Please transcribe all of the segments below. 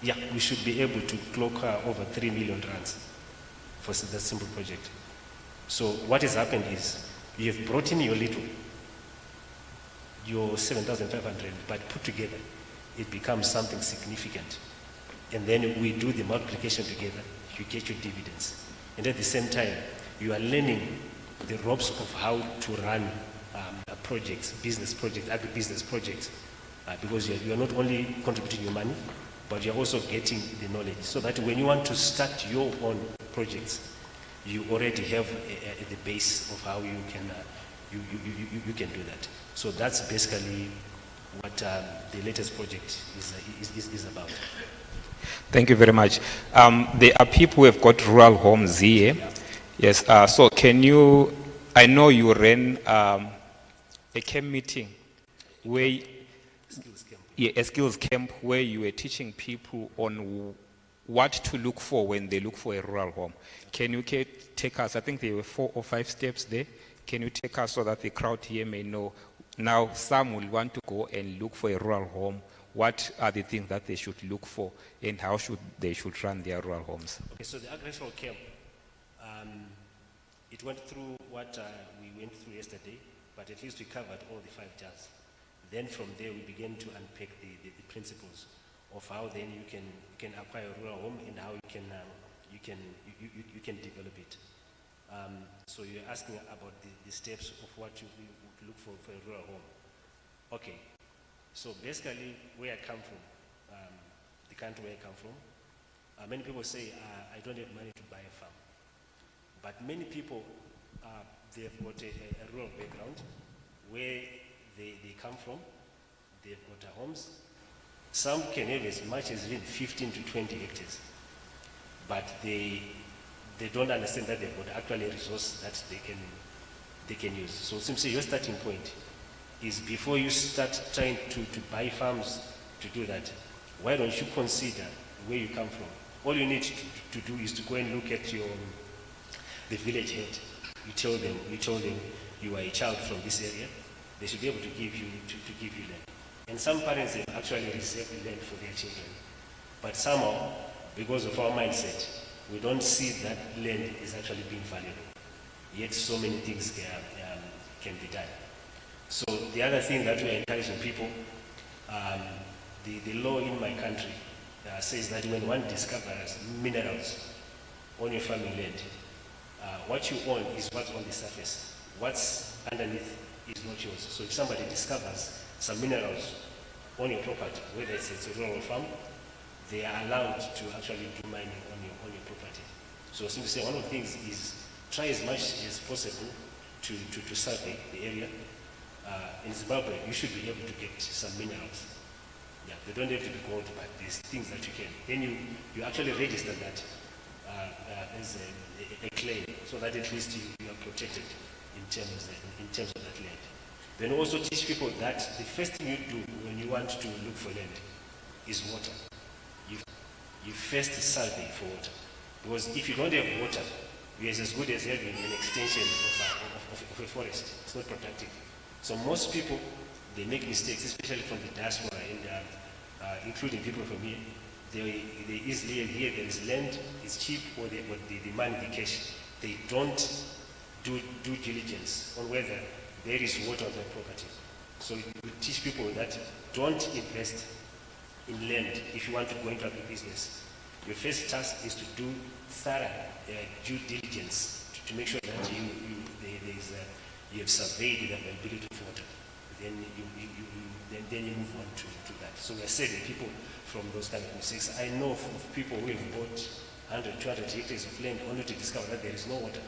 Yeah, we should be able to clock over 3 million rands for that simple project. So what has happened is, you have brought in your 7,500, but put together, it becomes something significant. And then we do the multiplication together, you get your dividends. And at the same time, you are learning the ropes of how to run projects, business projects, agribusiness projects, because you are not only contributing your money, but you're also getting the knowledge, so that when you want to start your own projects, you already have the base of how you can you can do that. So that's basically what the latest project is about. Thank you very much. There are people who have got rural homes here. Yes. So can you? I know you ran a camp meeting where. Yeah, a skills camp where you were teaching people on what to look for when they look for a rural home. Can you take us, I think there were 4 or 5 steps there. Can you take us so that the crowd here may know? Now, some will want to go and look for a rural home. What are the things that they should look for, and how they should run their rural homes? Okay, so the agricultural camp, it went through what we went through yesterday, but at least we covered all the 5 jars. Then from there we began to unpack the principles of how then you can acquire a rural home and how you can develop it. So you're asking about the steps of what you look for a rural home. Okay, so basically where I come from, the country where I come from, many people say I don't have money to buy a farm, but many people they've got a rural background where they come from, they've got homes. Some can have as much as even 15 to 20 hectares, but they don't understand that they've got actually a resource that they can use. So simply your starting point is, before you start trying to buy farms to do that, why don't you consider where you come from? All you need to do is to go and look at the village head. You tell them you are a child from this area. They should be able to give you land. And some parents have actually reserved land for their children. But somehow, because of our mindset, we don't see that land is actually being valuable. Yet so many things can be done. So the other thing that we are encouraging people, the law in my country says that when one discovers minerals on your farming land, what you own is what's on the surface. What's underneath is not yours. So if somebody discovers some minerals on your property, whether it's a rural farm, they are allowed to actually do mining on your property. So simply say, one of the things is try as much as possible to survey the area. In Zimbabwe, you should be able to get some minerals. Yeah, they don't have to be gold, but there's things that you can. Then you actually register that as a claim, so that at least you are protected in terms of that land. Then also teach people that the first thing you do when you want to look for land is water. You first survey for water, because if you don't have water, you're as good as having an extension of a forest. It's not productive. So most people, they make mistakes, especially from the diaspora, and including people from here. They easily hear there is land, it's cheap, or they got the money, the cash. They don't do due diligence on whether there is water on their property. So we teach people that don't invest in land if you want to go into agribusiness. Your first task is to do thorough due diligence to make sure that you have surveyed the availability of water. Then you move on to that. So we are saving people from those kind of mistakes. I know of people who have bought 100, 200 hectares of land only to discover that there is no water.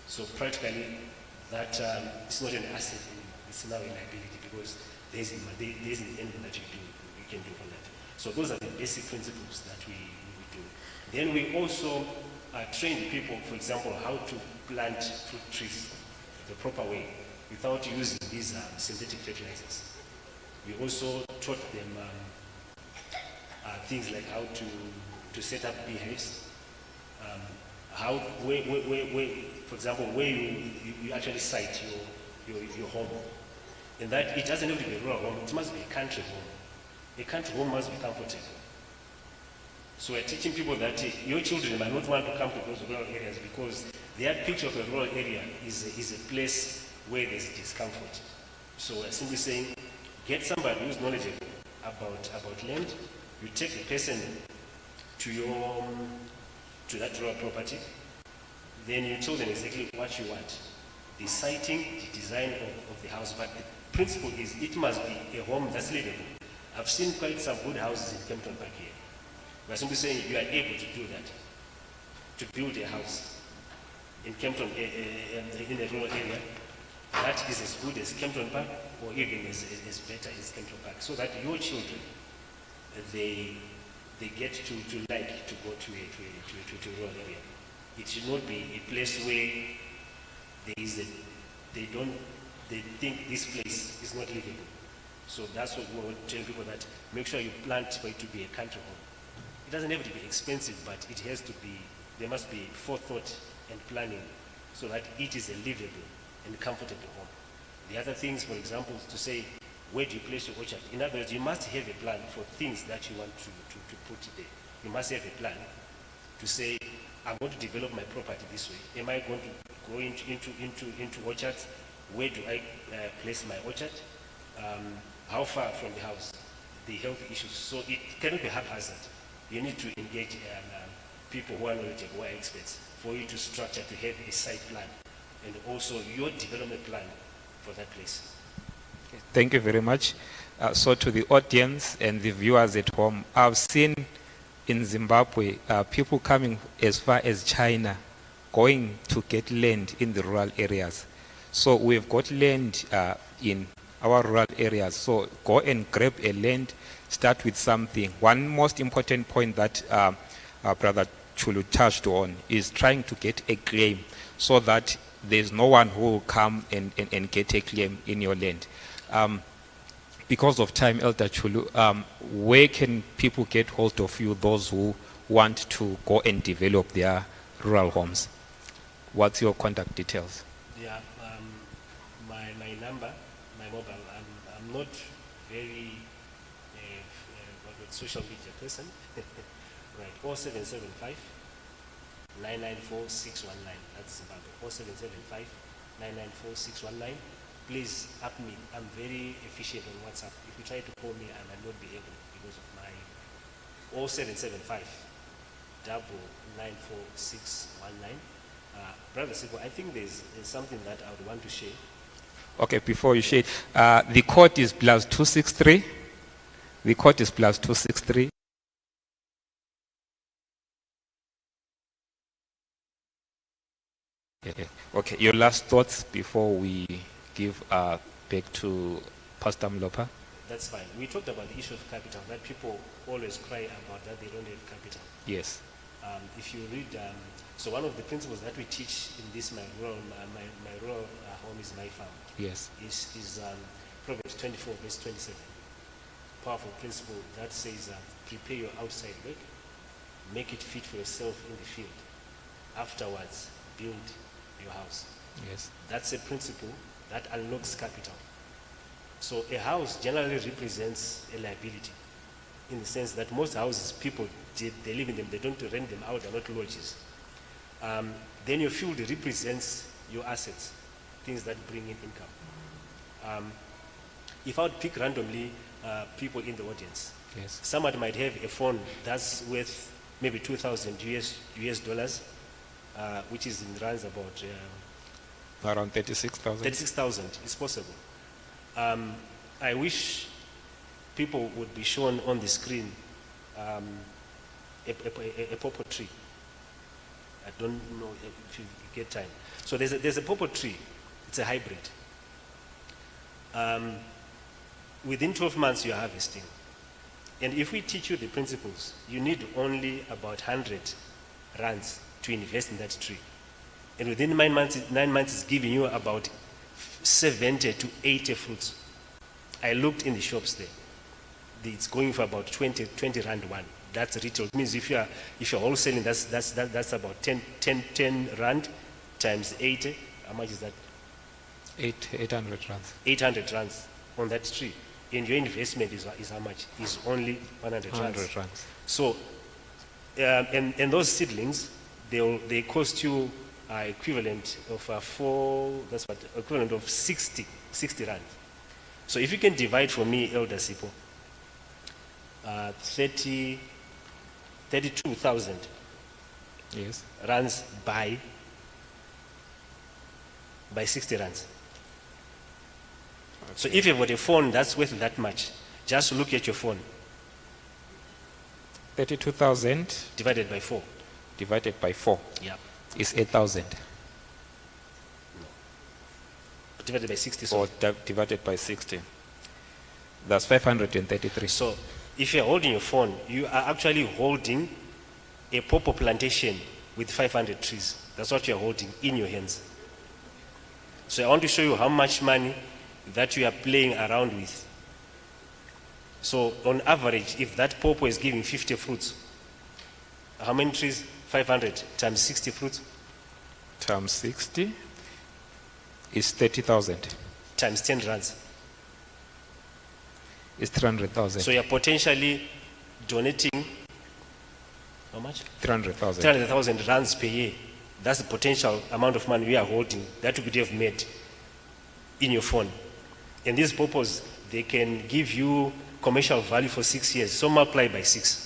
So practically, that it's not an asset, it's now a liability, because there isn't anything that you can do on that. So those are the basic principles that we do. Then we also train people, for example, how to plant fruit trees the proper way without using these synthetic fertilizers. We also taught them things like how to set up beehives, for example, where you actually site your home. And that it doesn't have to be a rural home, it must be a country home. A country home must be comfortable. So we're teaching people that your children might not want to come to those rural areas because their picture of a rural area is a place where there's discomfort. So we're simply saying, get somebody who's knowledgeable about land. You take the person to that rural property. Then you tell them exactly what you want. The siting, the design of the house. But the principle is it must be a home that's livable. I've seen quite some good houses in Kempton Park here. We're simply saying you are able to do that, to build a house in Kempton, in a rural area, that is as good as Kempton Park or even as better as Kempton Park, so that your children, they get to like to go to a rural area. It should not be a place where they think this place is not livable. So that's what we want to tell people, that make sure you plant for it to be a country home. It doesn't have to be expensive, but it has to be, there must be forethought and planning so that it is a livable and comfortable home. The other things, for example, is to say, where do you place your orchard? In other words, you must have a plan for things that you want to put there. You must have a plan to say, I'm going to develop my property this way. Am I going to go into orchards? Where do I place my orchard? How far from the house? The health issues. So it cannot be haphazard. You need to engage people who are knowledgeable, who are experts, for you to structure, to have a site plan, and also your development plan for that place. Thank you very much. So to the audience and the viewers at home, I've seen in Zimbabwe people coming as far as China, going to get land in the rural areas. So we've got land in our rural areas. So go and grab a land, start with something. One most important point that Brother Chulu touched on is trying to get a claim so that there's no one who will come and get a claim in your land. Because of time, Elder Chulu, where can people get hold of you, those who want to go and develop their rural homes? What's your contact details? Yeah, my number, my mobile, I'm not very social media person. Right, 0775 994 619. That's Zimbabwe. 0775 994 619. Please up me. I'm very efficient on WhatsApp. If you try to call me, I might not be able because of my 0775 994 619. Brother Sipo, I think there's something that I would want to share. Okay, before you share, the code is +263. The code is +263. Okay, your last thoughts before we give back to Pastor Mlopa? That's fine. We talked about the issue of capital, that people always cry about that they don't have capital. Yes. If you read, so one of the principles that we teach in this my rural home is my farm. Yes. Is Proverbs 24 verse 27. Powerful principle that says, prepare your outside work, make it fit for yourself in the field. Afterwards, build your house. Yes. That's a principle that unlocks capital. So a house generally represents a liability, in the sense that most houses, people, they live in them, they don't rent them out, they're not lodges. Then your field represents your assets, things that bring in income. If I would pick randomly people in the audience, yes, somebody might have a phone that's worth maybe 2,000 US dollars, which is in runs about around 36,000. 36,000 is possible. I wish people would be shown on the screen a pawpaw tree. I don't know if you get time. So there's a pawpaw tree. It's a hybrid. Within 12 months you're harvesting. And if we teach you the principles, you need only about 100 rands to invest in that tree. And within 9 months it's giving you about 70 to 80 fruits. I looked in the shops there. It's going for about 20 rand one. That's retail. It means if you're wholesaling, that's about 10 rand times 80. How much is that? 800 rands. 800 rands on that tree. And your investment is how much? Is only 100 rands. 100 rands. So And those seedlings, they cost you equivalent of equivalent of 60 rand. So if you can divide for me, Elder Sipo, 32,000 Yes. rands by 60 rands. So if you've got a phone that's worth that much, just look at your phone. 32,000 Divided by 4. divided by 4 Yeah. is 8,000. Divided by 60. Or divided by 60. That's 533. So if you're holding your phone, you are actually holding a pawpaw plantation with 500 trees. That's what you're holding in your hands. So I want to show you how much money that you are playing around with. So on average, if that pawpaw is giving 50 fruits, how many trees? 500 times 60 fruits? Times 60 is 30,000. Times 10 rands. Is 300,000. So you're potentially donating, how much? 300,000. 300,000 rands per year. That's the potential amount of money we are holding that you could have made in your phone. And these pawpaws, they can give you commercial value for 6 years. So multiply by 6.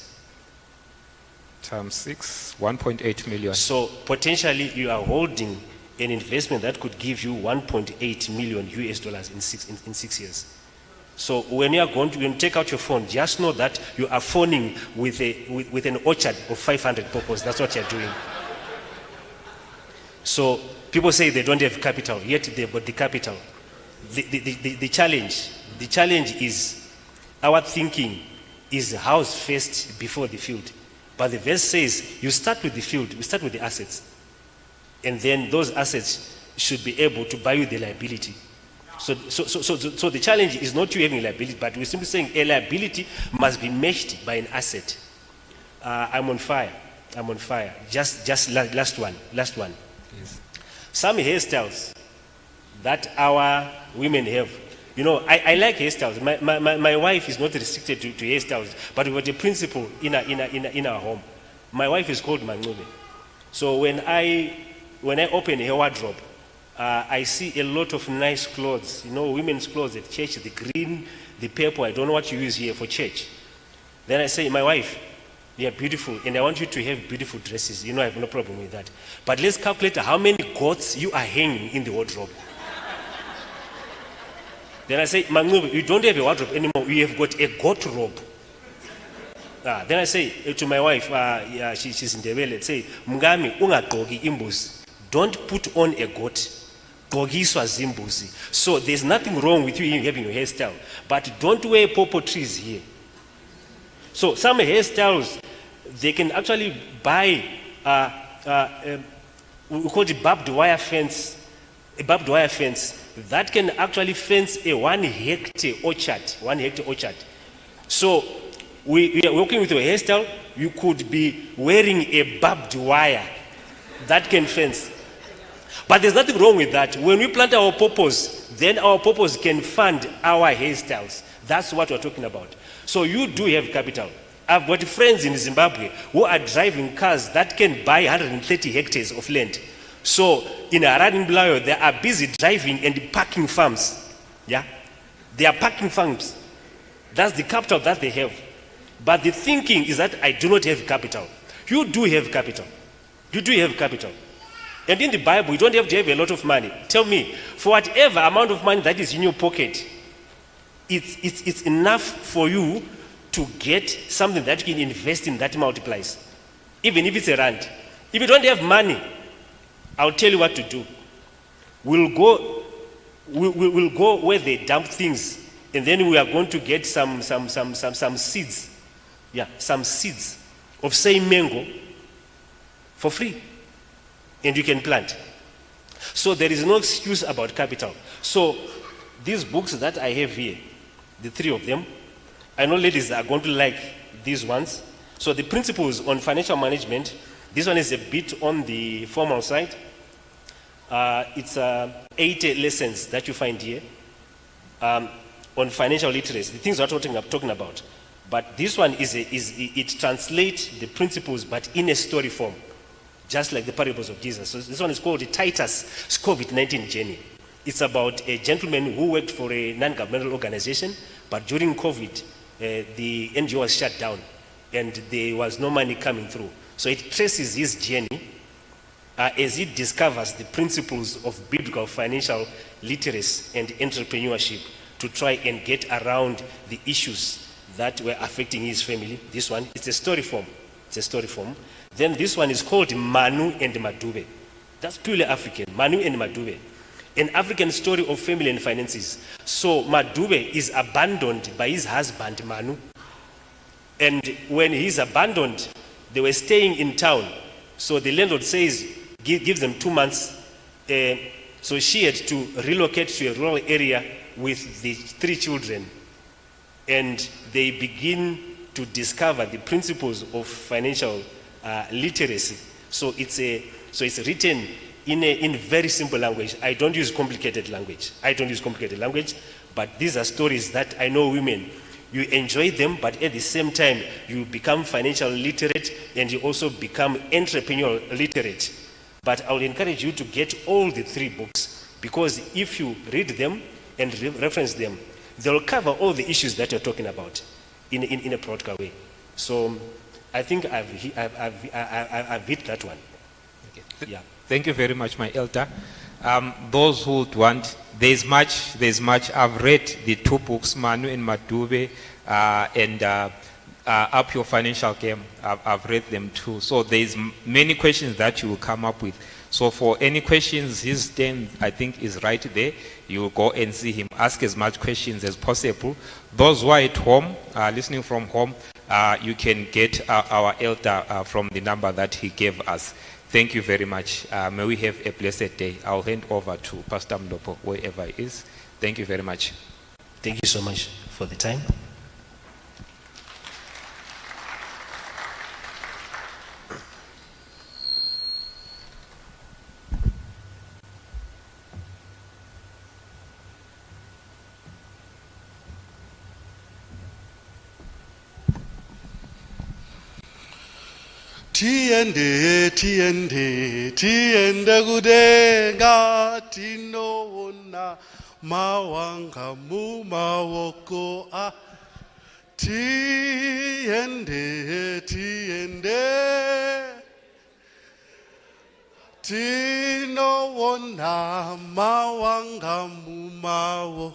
Times 6, 1.8 million. So potentially you are holding an investment that could give you 1.8 million US dollars in 6 years. So when you are going to take out your phone, just know that you are phoning with an orchard of 500 pawpaws. That's what you're doing. So people say they don't have capital, yet they've got the capital. The challenge is our thinking is house first before the field. But the verse says you start with the field, we start with the assets. And then those assets should be able to buy you the liability. So the challenge is not you having a liability, but we're simply saying a liability must be matched by an asset. I'm on fire. Just last one. Yes. Some hairstyles that our women have. You know, I like hairstyles. My wife is not restricted to hairstyles, but we've got a principle in our home. My wife is called Manube. So when I open her wardrobe, I see a lot of nice clothes. You know, women's clothes at church, the green, the purple. I don't know what you use here for church. Then I say, my wife, you're beautiful, and I want you to have beautiful dresses. You know, I have no problem with that. But let's calculate how many goats you are hanging in the wardrobe. Then I say, Manube, you don't have a wardrobe anymore. You have got a goat robe. Then I say to my wife, she's in the way, let's say, Mngami, ungagqoki imbuzi. Don't put on a goat. Gqokiswa zimbuzi. So there's nothing wrong with you having your hairstyle. But don't wear pawpaw trees here. So some hairstyles, they can actually buy, we call it barbed wire fence. A barbed wire fence that can actually fence a 1 hectare orchard. 1 hectare orchard. So we are working with your hairstyle. You could be wearing a barbed wire that can fence. But there's nothing wrong with that. When we plant our pawpaws, then our pawpaws can fund our hairstyles. That's what we're talking about. So you do have capital. I've got friends in Zimbabwe who are driving cars that can buy 130 hectares of land. So in Harare Blayo, they are busy driving and parking farms. Yeah? They are parking farms. That's the capital that they have. But the thinking is that I do not have capital. You do have capital. You do have capital. And in the Bible, you don't have to have a lot of money. Tell me, for whatever amount of money that is in your pocket, it's enough for you to get something that you can invest in that multiplies. Even if it's a rand. If you don't have money, I'll tell you what to do. We'll go where they dump things, and then we are going to get some seeds. Yeah, some seeds of say mango for free. And you can plant. So there is no excuse about capital. So these books that I have here, the 3 of them, I know ladies are going to like these ones. So the principles on financial management, this one is a bit on the formal side. It's 80 lessons that you find here on financial literacy, the things we're talking about. But this one it translates the principles, but in a story form, just like the parables of Jesus. So this one is called the Titus COVID-19 Journey. It's about a gentleman who worked for a non-governmental organization, but during COVID, the NGO was shut down, and there was no money coming through. So it traces his journey as he discovers the principles of biblical financial literacy and entrepreneurship to try and get around the issues that were affecting his family. This one, it's a story form. It's a story form. Then this one is called Manu and Madube. That's purely African, Manu and Madube. An African story of family and finances. So Madube is abandoned by his husband Manu. And when he's abandoned, they were staying in town. So the landlord says, gives them 2 months. So she had to relocate to a rural area with the 3 children. And they begin to discover the principles of financial literacy. So it's written in very simple language. I don't use complicated language. But these are stories that I know women, you enjoy them, but at the same time, you become financial literate and you also become entrepreneurial literate. But I would encourage you to get all the 3 books, because if you read them and reference them, they'll cover all the issues that you're talking about in a practical way. So I think I've hit that one. Okay. Yeah. Thank you very much, my elder. Those who would want, there's much. I've read the 2 books, Manu and Madube, and Up Your Financial Game. I've read them too. So there's many questions that you will come up with. So for any questions, his stand, I think, is right there. You will go and see him. Ask as much questions as possible. Those who are at home, listening from home, you can get our elder from the number that he gave us. Thank you very much. May we have a blessed day. I'll hand over to Pastor Mlopo, wherever he is. Thank you very much. Thank you so much for the time. Tiende kudenga tinona mawanga mumawoko a tiende tinona mawanga mumawo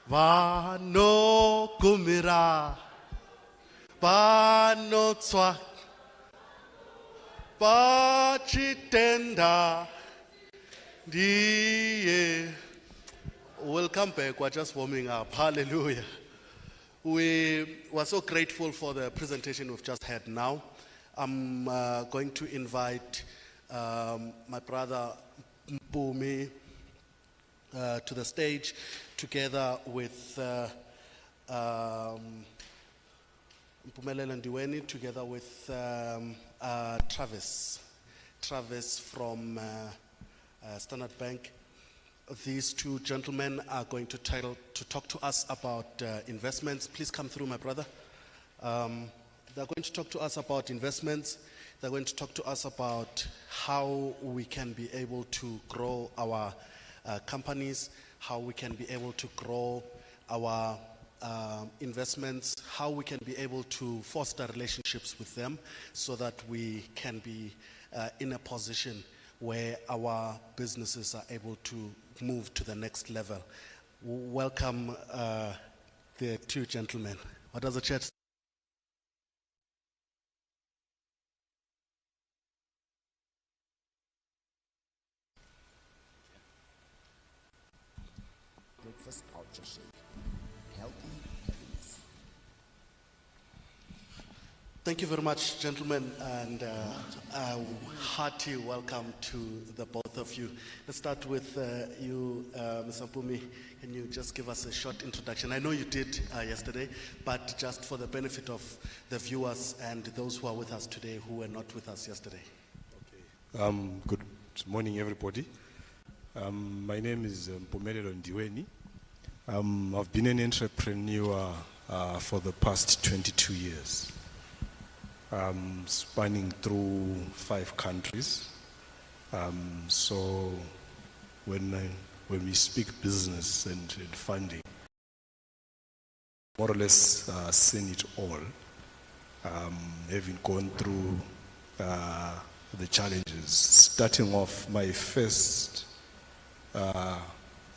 vano kumira vano tswa Pachitenda diye. Welcome back. We're just warming up. Hallelujah. We were so grateful for the presentation we've just had now. I'm going to invite my brother Mpumi to the stage, together with Mpumelelo Ndiweni, together with Travis from Standard Bank. These 2 gentlemen are going to talk to us about investments. Please come through, my brother. They're going to talk to us about investments. They're going to talk to us about how we can be able to grow our companies, how we can be able to grow our investments, how we can be able to foster relationships with them so that we can be in a position where our businesses are able to move to the next level. Welcome the 2 gentlemen. What does the church say? Breakfast culture shake. Healthy happiness. Thank you very much, gentlemen, and a hearty welcome to the both of you. Let's start with you, Mr. Mpumi. Can you just give us a short introduction? I know you did yesterday, but just for the benefit of the viewers and those who are with us today who were not with us yesterday. Okay. Good morning, everybody. My name is Mpumelelo Ndiweni. I've been an entrepreneur for the past 22 years, spanning through 5 countries. So when we speak business and funding, more or less seen it all, having gone through the challenges. Starting off, my first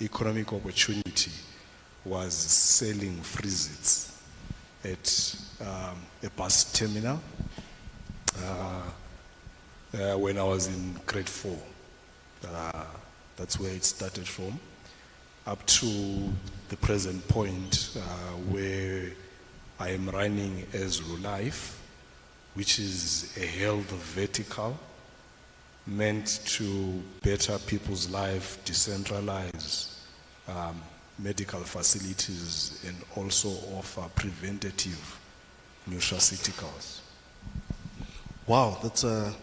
economic opportunity was selling freezers at a bus terminal when I was in grade 4. That's where it started from, up to the present point where I am running Ezra Life, which is a health vertical meant to better people's life, decentralize medical facilities, and also offer preventative nutraceuticals. Wow, that's a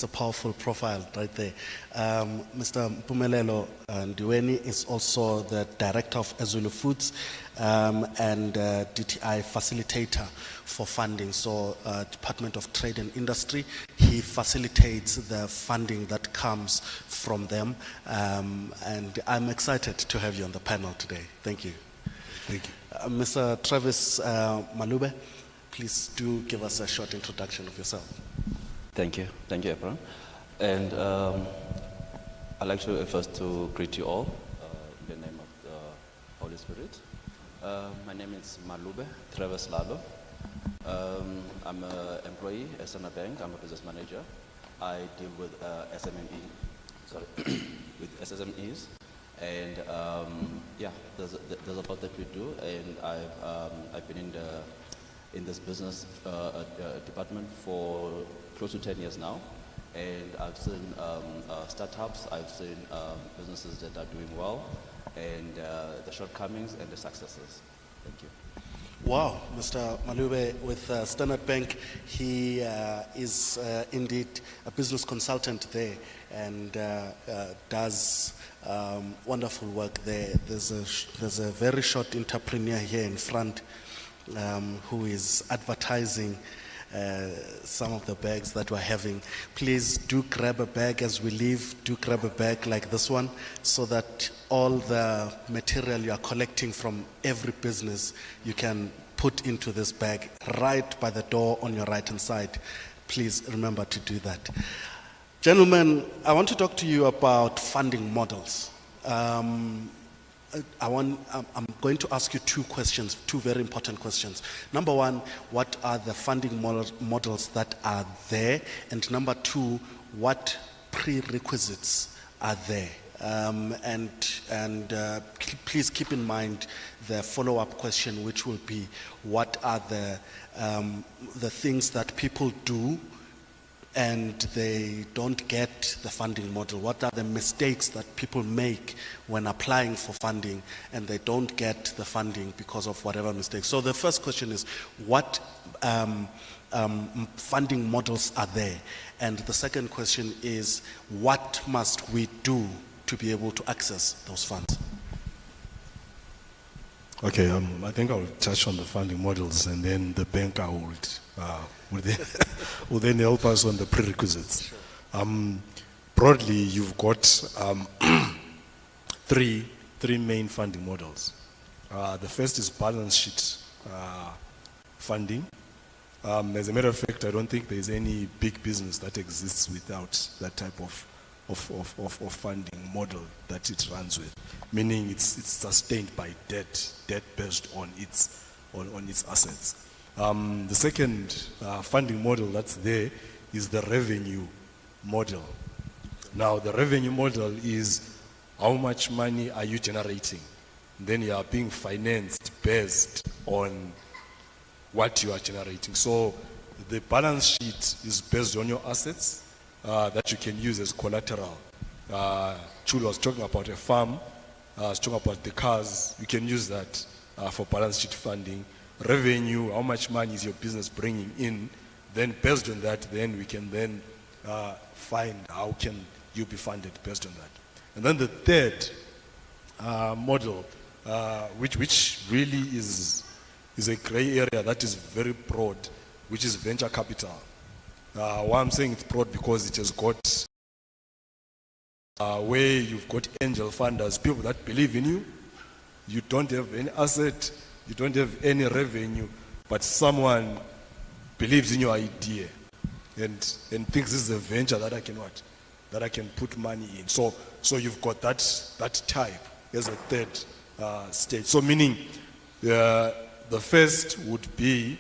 powerful profile right there. Mr. Mpumelelo Ndiweni is also the director of Ezulu Foods and DTI facilitator for funding. So Department of Trade and Industry, he facilitates the funding that comes from them. And I'm excited to have you on the panel today. Thank you. Thank you. Mr. Travis Malube, please do give us a short introduction of yourself. Thank you, Efron. And I'd like to first to greet you all in the name of the Holy Spirit. My name is Malube Travis Lalo. I'm an employee at Standard Bank. I'm a business manager. I deal with with SMEs, and yeah, there's a lot that we do, and I've been in this business department for close to 10 years now, and I've seen startups, I've seen businesses that are doing well, and the shortcomings and the successes. Thank you. Wow, Mr. Malube with Standard Bank, he is indeed a business consultant there and does wonderful work there. There's a very short entrepreneur here in front who is advertising some of the bags that we're having. Please do grab a bag as we leave. Do grab a bag like this one so that all the material you are collecting from every business you can put into this bag right by the door on your right hand side. Please remember to do that. Gentlemen, I want to talk to you about funding models. I'm going to ask you 2 questions, 2 very important questions. Number 1, what are the funding models that are there? And number 2, what prerequisites are there? Please keep in mind the follow-up question, which will be, what are the things that people do and they don't get the funding model? What are the mistakes that people make when applying for funding and they don't get the funding because of whatever mistakes? So the first question is, what funding models are there? And the second question is, what must we do to be able to access those funds? Okay, I think I'll touch on the funding models, and then the banker will then help us on the prerequisites. Broadly, you've got three main funding models. The first is balance sheet funding. As a matter of fact, I don't think there's any big business that exists without that type of funding model that it runs with, meaning it's sustained by debt based on its assets. The second funding model that's there is the revenue model. Now, the revenue model is how much money are you generating? Then you are being financed based on what you are generating. So the balance sheet is based on your assets that you can use as collateral. Chul was talking about a farm, was talking about the cars. You can use that for balance sheet funding. Revenue, how much money is your business bringing in? Then based on that, then we can then find how can you be funded based on that. And then the third model, which really is is a gray area that is very broad, which is venture capital. Why I'm saying it's broad because it has got where you've got angel funders, people that believe in you. You don't have any asset, you don't have any revenue, but someone believes in your idea and thinks this is a venture that I can what? That I can put money in. So you've got that type as a third stage. So meaning the first would be,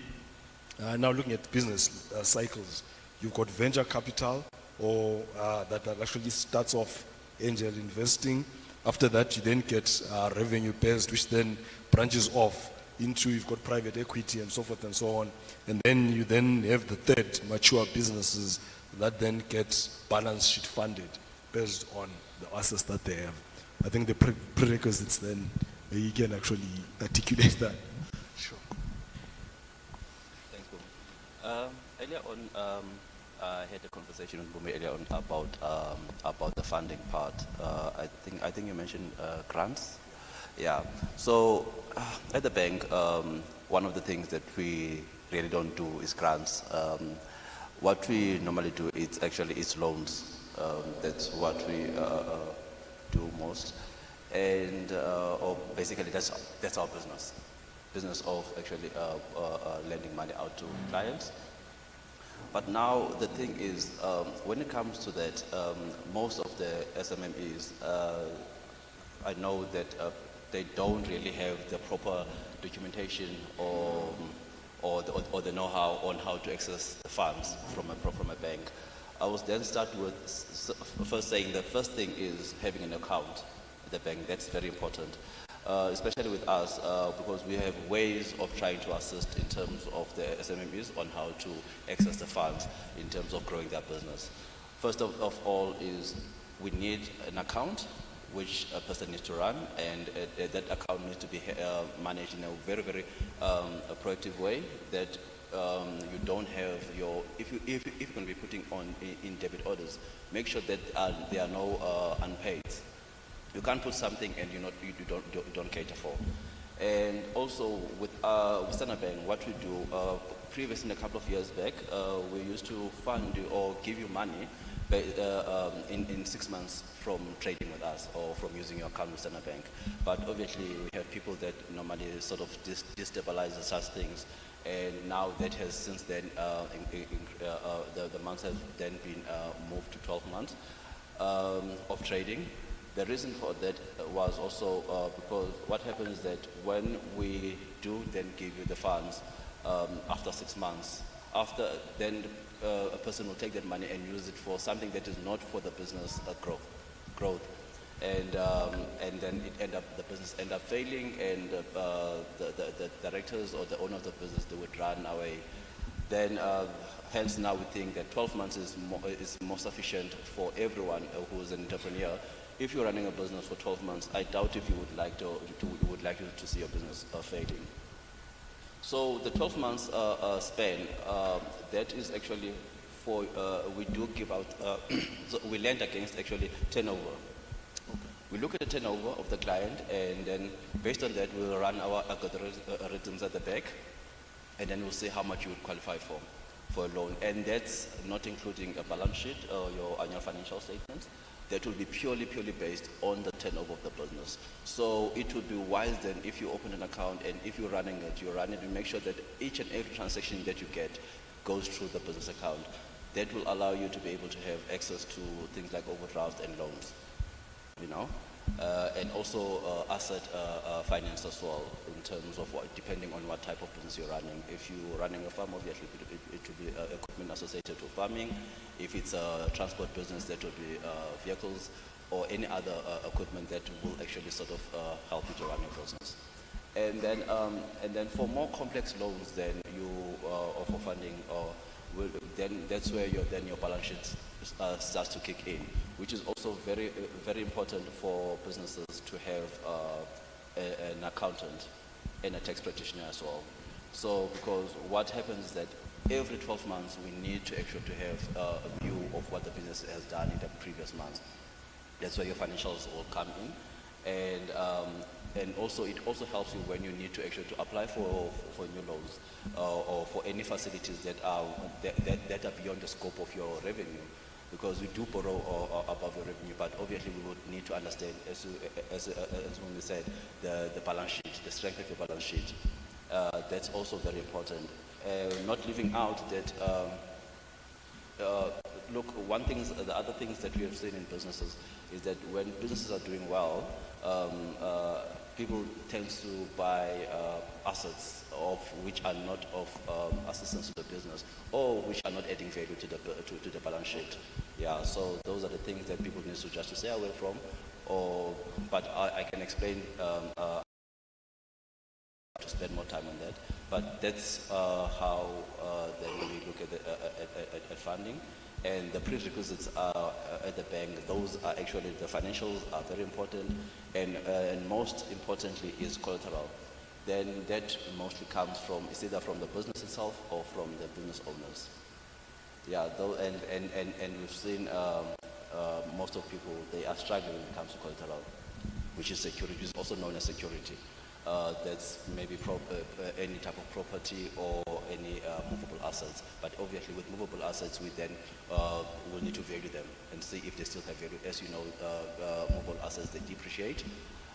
now looking at business cycles, you've got venture capital or that actually starts off angel investing. After that, you then get revenue based, which then branches off into, you've got private equity and so forth and so on. And then you then have the third, mature businesses that then get balance sheet funded based on the assets that they have. I think the prerequisites then, you can actually articulate that. Sure. Thanks, Bumi. Earlier on, I had a conversation with Bumi earlier on about the funding part. I think you mentioned grants. Yeah. So at the bank, one of the things that we really don't do is grants. What we normally do is loans. That's what we do most, and or basically that's our business of actually lending money out to clients. But now the thing is, when it comes to that, most of the SMMEs, I know that they don't really have the proper documentation or the know-how on how to access the funds from a bank. I was then start with first saying the first thing is having an account at the bank. That's very important, especially with us, because we have ways of trying to assist in terms of the SMMEs on how to access the funds in terms of growing their business. First of all is we need an account which a person needs to run, and that account needs to be managed in a very, very proactive way, that you don't have your, if you're going to be putting on in debit orders, make sure that there are no unpaid. You can't put something and you don't cater for. And also with Standard Bank, what we do, previously a couple of years back, we used to fund you or give you money in 6 months from trading with us or from using your account with Standard Bank. But obviously we have people that normally sort of destabilize such things, and now that has since then, the months have then been moved to 12 months of trading. The reason for that was also because what happens is that when we do then give you the funds, after 6 months, then a person will take that money and use it for something that is not for the business growth. And then the business end up failing, and the directors or the owner of the business, they would run away. Then hence now we think that 12 months is more sufficient for everyone who is an entrepreneur. If you're running a business for 12 months, I doubt if you would like to see your business failing. So the 12 months span, that is actually for, we do give out, so we lend against actually turnover. Okay. We look at the turnover of the client, and then based on that, we'll run our algorithms at the back, and then we'll see how much you would qualify for a loan. And that's not including a balance sheet or your annual financial statements. That will be purely based on the turnover of the business. So it would be wise then, if you open an account and if you're running it, you make sure that each and every transaction that you get goes through the business account. That will allow you to be able to have access to things like overdraft and loans, and also asset finance as well, in terms of depending on what type of business you're running. If you're running a farm, obviously it will be equipment associated to farming. If it's a transport business, that will be vehicles or any other equipment that will actually sort of help you to run your business. And then for more complex loans, then you or for funding, then that's where your balance sheet starts to kick in, which is also very, very important for businesses to have an accountant and a tax practitioner as well. So because what happens is that every 12 months we need to actually have a view of what the business has done in the previous months. That's where your financials will come in, and also it also helps you when you need to actually to apply for new loans or for any facilities that are beyond the scope of your revenue, because we do borrow above your revenue, but obviously we would need to understand, as when we said, the balance sheet, the strength of your balance sheet. That's also very important. Not leaving out that. Look, the other things that we have seen in businesses is that when businesses are doing well, people tend to buy assets of which are not of assistance to the business, or which are not adding value to the balance sheet. Yeah, so those are the things that people need to just stay away from. But I can explain to spend more time on that. But that's how then we look at funding. And the prerequisites are at the bank. Those are actually, the financials are very important, and most importantly is collateral. Then that mostly comes from, it's either from the business itself or from the business owners. Yeah, and we've seen most of people, they are struggling when it comes to collateral, which is security, which is also known as security. That's maybe any type of property or any movable assets. But obviously with movable assets, we then will need to value them and see if they still have value. As you know, movable assets, they depreciate,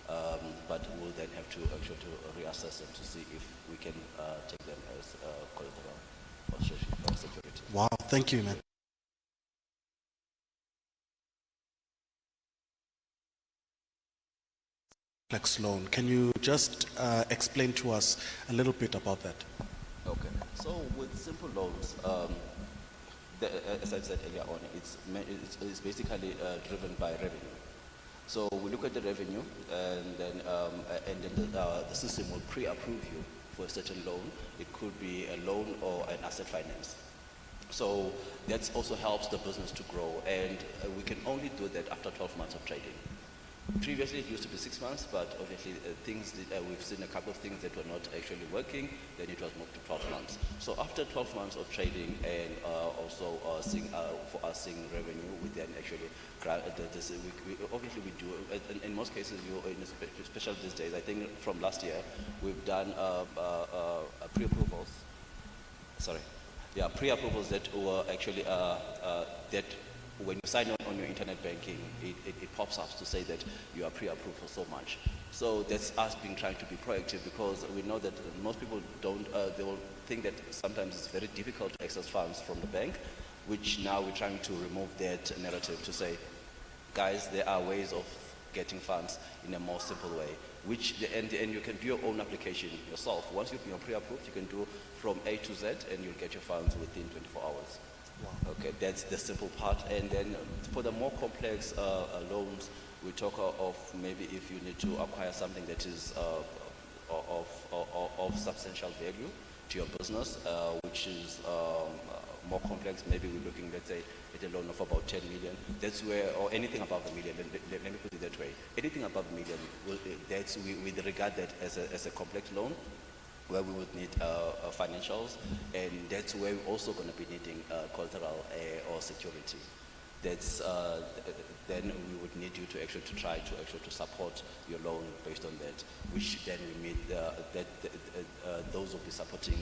but we'll then have to actually reassess them to see if we can take them as collateral or security. Wow, thank you, man. Complex loan. Can you just explain to us a little bit about that? Okay. So with simple loans, as I said earlier on, it's basically driven by revenue. So we look at the revenue, and then the system will pre-approve you for a certain loan. It could be a loan or an asset finance. So that also helps the business to grow, and we can only do that after 12 months of trading. Previously, it used to be 6 months, but obviously we've seen a couple of things that were not actually working, then it was moved to 12 months. So after 12 months of trading and also for us seeing revenue, we then actually, obviously we do, in most cases, especially these days, I think from last year, we've done pre-approvals, pre-approvals that were actually, that when you sign on your internet banking, it pops up to say that you are pre-approved for so much. So that's us trying to be proactive, because we know that most people they will think that sometimes it's very difficult to access funds from the bank, which now we're trying to remove that narrative to say, guys, there are ways of getting funds in a more simple way, and you can do your own application yourself. Once you've been pre-approved, you can do from A to Z, and you'll get your funds within 24 hours. Wow. Okay, that's the simple part. And then for the more complex loans, we talk of maybe if you need to acquire something that is of substantial value to your business, which is more complex. Maybe we're looking, let's say, at a loan of about 10 million. That's where, or anything above a million. Let me put it that way. Anything above a million, we regard that as a complex loan, where we would need financials, and that's where we're also going to be needing collateral or security. That's then we would need you to actually try to support your loan based on that, which then we meet those will be supporting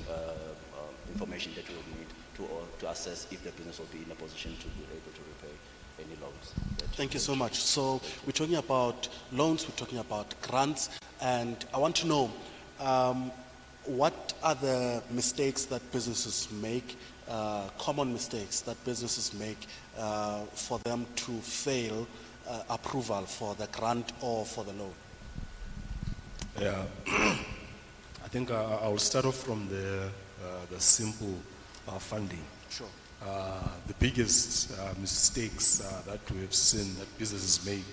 information that we will need to assess if the business will be in a position to be able to repay any loans. Thank you so much. So we're talking about loans, we're talking about grants, and I want to know what are the mistakes that businesses make, common mistakes that businesses make for them to fail approval for the grant or for the loan? Yeah, I think I will start off from the simple funding. Sure. The biggest mistakes that we have seen that businesses make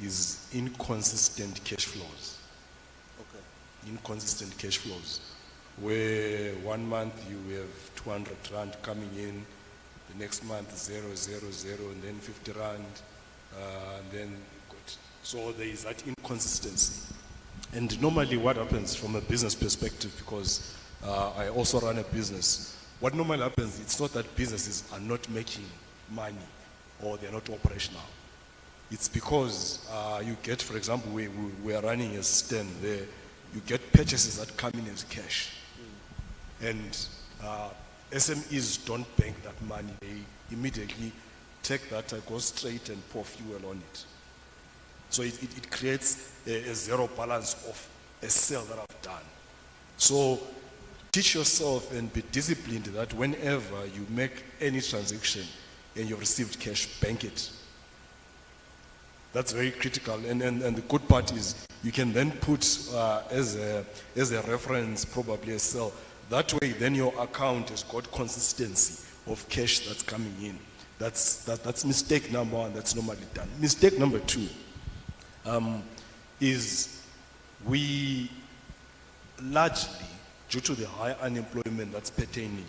is inconsistent cash flows. Inconsistent cash flows, where 1 month you have 200 rand coming in, the next month 0, 0, 0, and then 50 rand, and then so there is that inconsistency. And normally what happens from a business perspective, because I also run a business, what normally happens, it's not that businesses are not making money or they're not operational. It's because you get, for example, we are running a stand there, you get purchases that come in as cash. And SMEs don't bank that money. They immediately take that, go straight and pour fuel on it. So it creates a zero balance of a sale that I've done. So teach yourself and be disciplined that whenever you make any transaction and you've received cash, bank it. That's very critical. And the good part is you can then put as a reference probably a sale. That way then your account has got consistency of cash that's coming in. That's mistake number one that's normally done. Mistake number two is we largely, due to the high unemployment that's pertaining,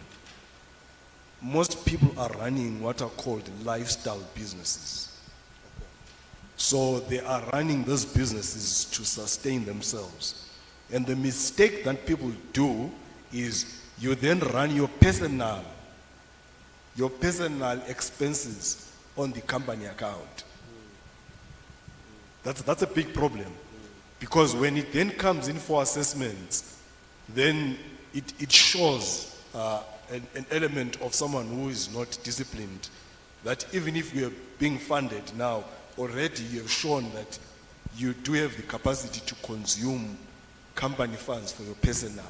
most people are running what are called lifestyle businesses. So they are running those businesses to sustain themselves. And the mistake that people do is you then run your personal expenses on the company account. That's a big problem. Because when it then comes in for assessments, then it shows an element of someone who is not disciplined, that even if you are being funded now, already you have shown that you do have the capacity to consume company funds for your personal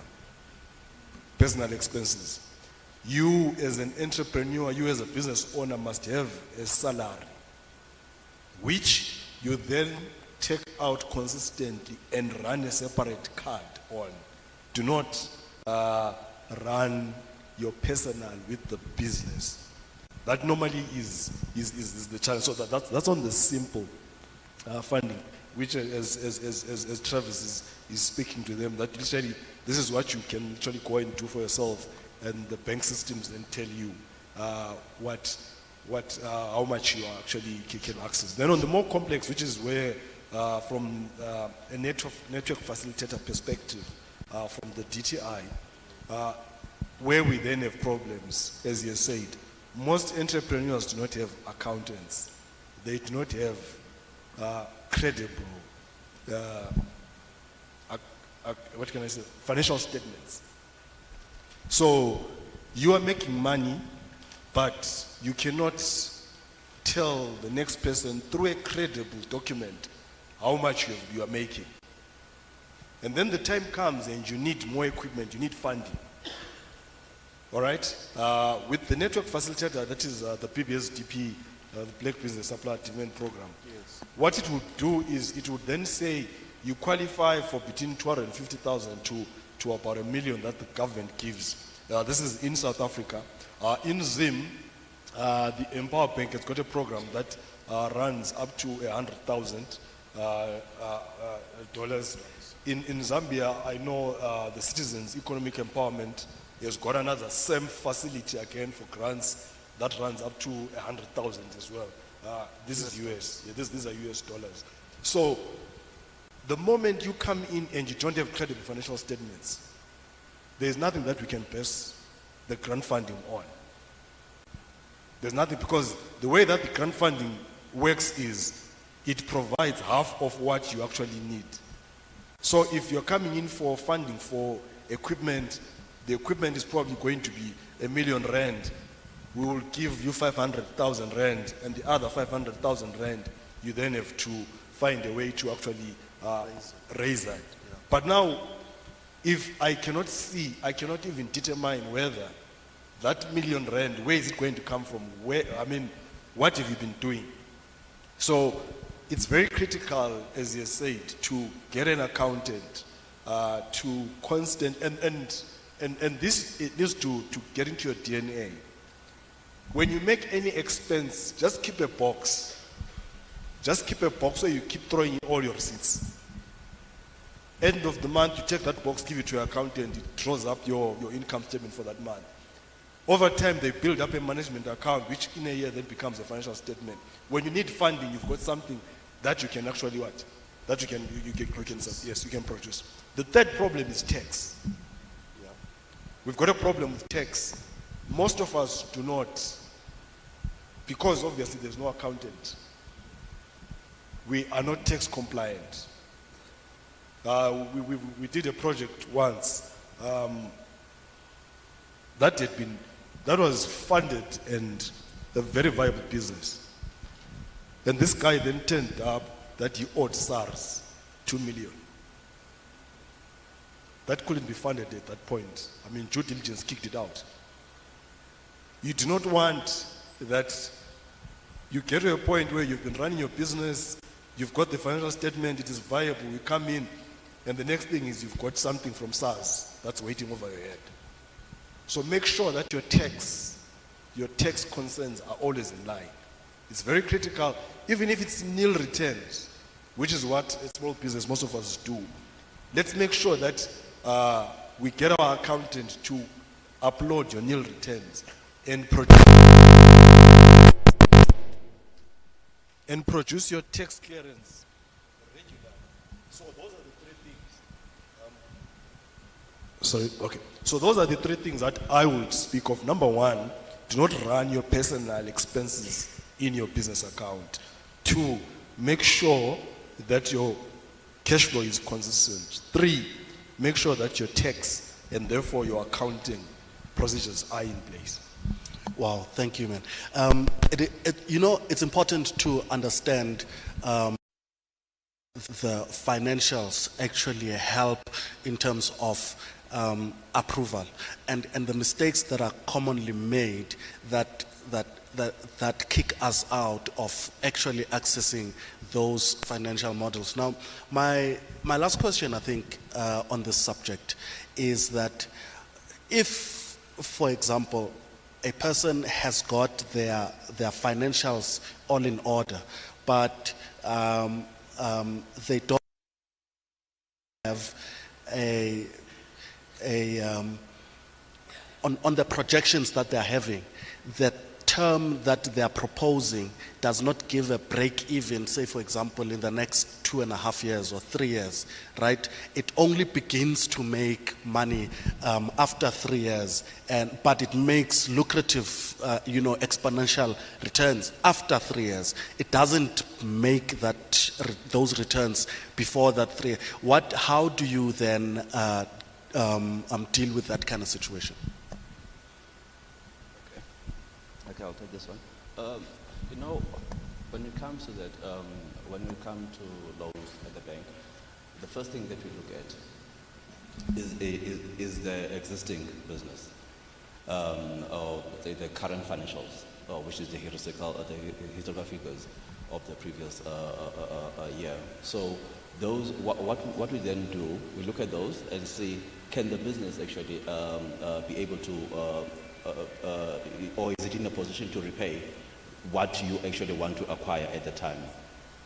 expenses. You as an entrepreneur, you as a business owner must have a salary, which you then take out consistently and run a separate card on. Do not run your personal with the business. That normally is the challenge. So that's on the simple funding, which as Travis is speaking to them, that literally this is what you can actually go and do for yourself, and the bank systems then tell you how much you actually can access. Then on the more complex, which is where from a network facilitator perspective, from the DTI, where we then have problems, as you said, most entrepreneurs do not have accountants. They do not have credible, what can I say, financial statements. So you are making money, but you cannot tell the next person through a credible document how much you are making. And then the time comes and you need more equipment, you need funding. All right? With the network facilitator, that is the PBSDP, the Black Business Supply Development Program. Yes. What it would do is it would then say you qualify for between 250,000 to about $1 million that the government gives. This is in South Africa. In Zim, the Empower Bank has got a program that runs up to $100,000. In Zambia, I know the Citizens Economic Empowerment has got another same facility again for grants that runs up to 100,000 as well. This is US. Yeah, these are US dollars. So the moment you come in and you don't have credible financial statements, there's nothing that we can base the grant funding on. There's nothing, because the way that the grant funding works is it provides half of what you actually need. So if you're coming in for funding for equipment, the equipment is probably going to be R1 million. We will give you 500,000 rand, and the other 500,000 rand, you then have to find a way to actually raise that. Yeah. But now, if I cannot see, I cannot even determine whether that R1 million, where is it going to come from? What have you been doing? So it's very critical, as you said, to get an accountant, to constant, and this, it needs to get into your DNA. When you make any expense, just keep a box. Just keep a box where you keep throwing in all your receipts. End of the month, you take that box, give it to your accountant, it draws up your income statement for that month. Over time, they build up a management account, which in a year then becomes a financial statement. When you need funding, you've got something that you can actually what? That you can produce. The third problem is tax. Yeah. We've got a problem with tax. Most of us do not, because obviously there's no accountant. we are not tax compliant. We did a project once that was funded and a very viable business. And this guy then turned up that he owed SARS 2 million. That couldn't be funded at that point. I mean, due diligence kicked it out. You do not want that you get to a point where you've been running your business, you've got the financial statement, it is viable, you come in, and the next thing is you've got something from SARS that's waiting over your head. So make sure that your tax concerns are always in line. It's very critical, even if it's nil returns, which is what a small business, most of us do. Let's make sure that we get our accountant to upload your nil returns and produce your tax clearance regularly. So those are the three things. So those are the three things that I would speak of. Number one, do not run your personal expenses in your business account. Two, make sure that your cash flow is consistent. Three, make sure that your tax and therefore your accounting procedures are in place. Wow, thank you, man. It's important to understand the financials actually help in terms of approval, and the mistakes that are commonly made that kick us out of actually accessing those financial models. Now, my last question, I think, on this subject is that if, for example, a person has got their financials all in order, but they don't have on the projections that they're having, the term that they're proposing does not give a break even, say for example in the next 2.5 years or 3 years, right? It only begins to make money after 3 years, but it makes lucrative exponential returns after 3 years. It doesn't make those returns before that 3 years. How do you then deal with that kind of situation? Okay, I'll take this one. When it comes to that, when we come to loans at the bank, the first thing that we look at is the existing business, or the current financials, which is the historical figures of the previous year. So those, what we then do, we look at those and see, can the business actually be able to, or is it in a position to repay what you actually want to acquire at the time?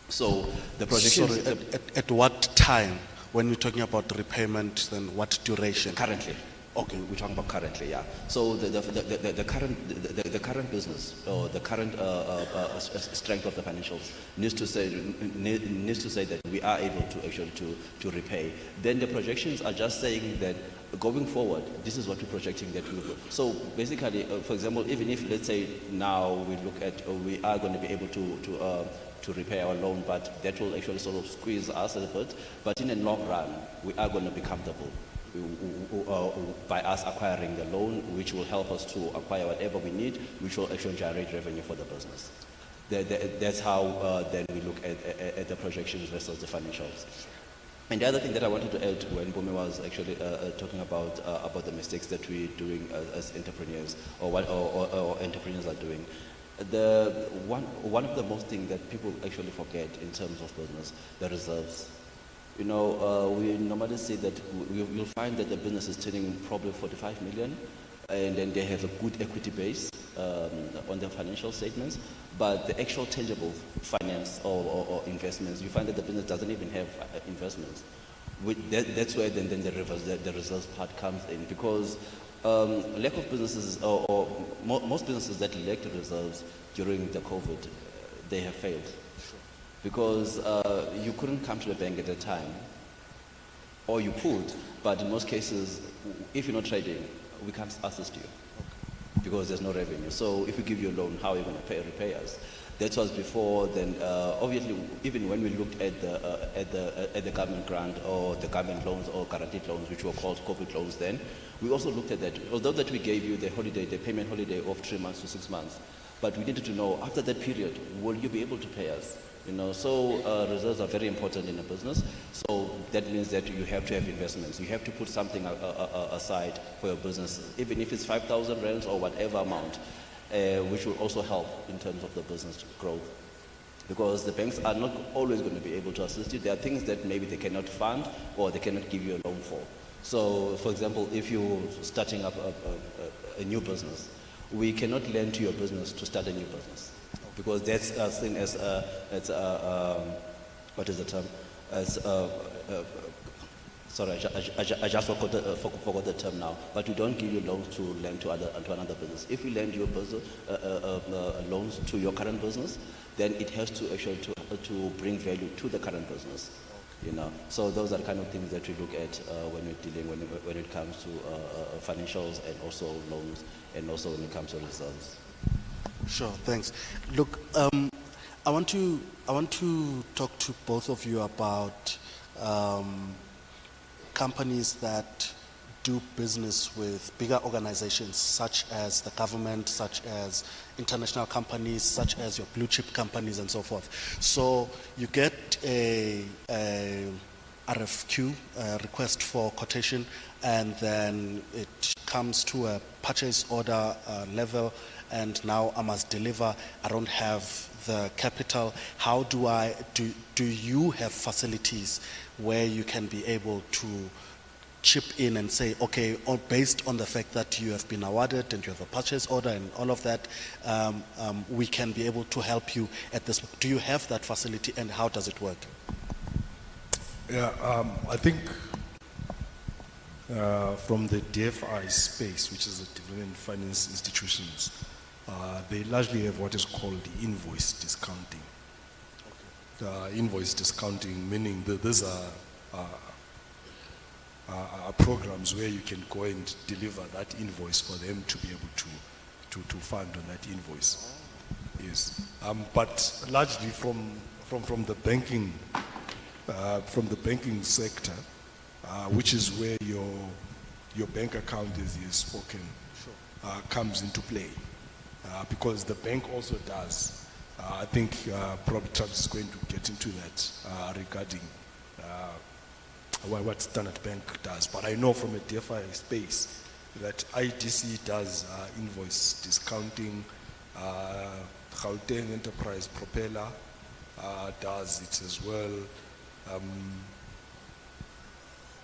So the projections... Sorry, at what time, when you're talking about repayment, then what duration? Currently. Okay. We're talking about currently, yeah. So the current business, or the current strength of the financials needs to say that we are able to actually to repay. Then the projections are just saying that going forward, this is what we're projecting that we will do. So basically, for example, even if, let's say now we look at, we are going to be able to repay our loan, but that will actually sort of squeeze us a little bit. But in the long run, we are going to be comfortable by us acquiring the loan, which will help us to acquire whatever we need, which will actually generate revenue for the business. That's how then we look at the projections versus the financials. And the other thing that I wanted to add, when Bumi was actually talking about the mistakes that we're doing as entrepreneurs, or what entrepreneurs are doing, one of the most things that people actually forget in terms of business, the reserves. We normally say that you'll find that the business is turning probably 45 million, and then they have a good equity base on their financial statements, but the actual tangible finance or investments, you find that the business doesn't even have investments. That's where then the reserves part comes in, because lack of businesses, or most businesses that lacked reserves during the COVID, they have failed. Because you couldn't come to the bank at the time, or you could, but in most cases, if you're not trading, we can't assist you. because there's no revenue. So if we give you a loan, how are you going to repay us? That was before. Then obviously, even when we looked at the government grant or the government loans or guaranteed loans, which were called COVID loans, then we also looked at that. Although that we gave you the holiday, the payment holiday of 3 months to 6 months, but we needed to know after that period, will you be able to pay us? You know, so reserves are very important in a business. So that means that you have to have investments. You have to put something aside for your business, even if it's 5,000 rands or whatever amount, which will also help in terms of the business growth. Because the banks are not always going to be able to assist you. There are things that maybe they cannot fund or they cannot give you a loan for. So, for example, if you're starting up a new business, we cannot lend to your business to start a new business, because that's seen as what is the term? As sorry, I just forgot the term now. But we don't give you loans to lend to another business. If we lend you a business loans to your current business, then it has to actually to bring value to the current business. You know, so those are the kind of things that we look at when we're dealing when it comes to financials and also loans, and also when it comes to results. Sure, thanks. Look, I want to talk to both of you about companies that do business with bigger organizations, such as the government, such as international companies, such as your blue chip companies and so forth. So you get a RFQ, request for quotation, and then it comes to a purchase order level, and now I must deliver. I don't have the capital. How do you have facilities where you can be able to chip in and say, okay, based on the fact that you have been awarded and you have a purchase order and all of that, we can be able to help you at this. Do you have that facility, and how does it work? Yeah, I think from the DFI space, which is the Development Finance Institutions, they largely have what is called the invoice discounting. Invoice discounting, meaning that these are programs where you can go and deliver that invoice for them to be able to fund on that invoice. Yes, but largely from the banking sector, which is where your bank account, as you've spoken, comes into play, because the bank also does. I think probably Travis is going to get into that regarding what Standard Bank does. But I know from a DFI space that IDC does invoice discounting. Gauteng Enterprise Propeller does it as well.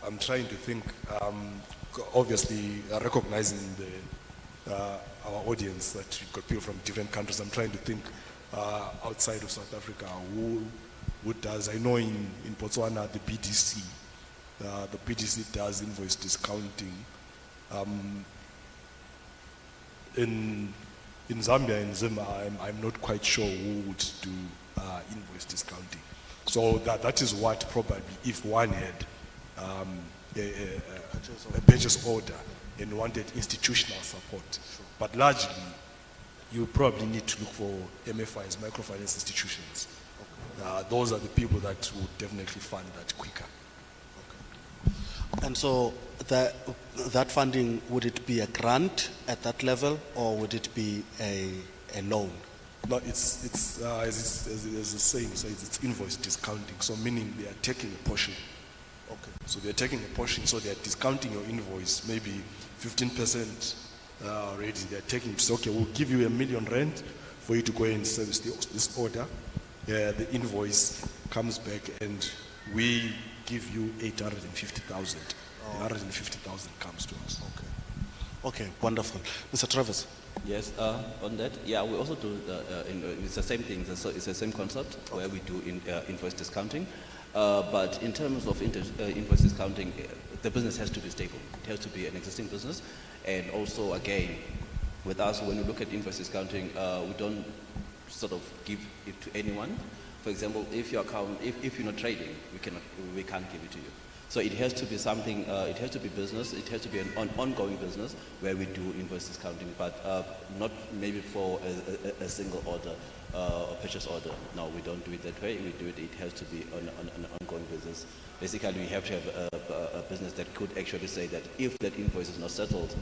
I'm trying to think, obviously recognizing our audience, that we've got people from different countries. I'm trying to think outside of South Africa who does. I know in Botswana, the BDC does invoice discounting. In Zambia and Zim, I'm not quite sure who would do invoice discounting. So that is what probably, if one had a purchase order and wanted institutional support, but largely you probably need to look for MFIs, microfinance institutions. Those are the people that would definitely fund that quicker. And so that funding, would it be a grant at that level, or would it be a loan? No, it's as the saying says, it's invoice discounting. So meaning they are taking a portion. Okay. So they are taking a portion. So they are discounting your invoice, maybe 15% already. They are taking it. So okay, we'll give you R1 million for you to go and service this order. The invoice comes back and we give you 850,000. 150,000 comes to us. Okay, wonderful. Mr. Travis. Yes, on that, yeah, we also do, it's the same thing, it's the same concept where we do invoice discounting, but in terms of invoice discounting, the business has to be stable. It has to be an existing business, and also, again, with us, when we look at invoice discounting, we don't sort of give it to anyone. For example, if your account, if you're not trading, we can't give it to you. So it has to be something, it has to be business, it has to be an ongoing business where we do invoice discounting, but not maybe for a single order or purchase order. No, we don't do it that way. We do it, it has to be on an ongoing business. Basically, we have to have a business that could actually say that if that invoice is not settled,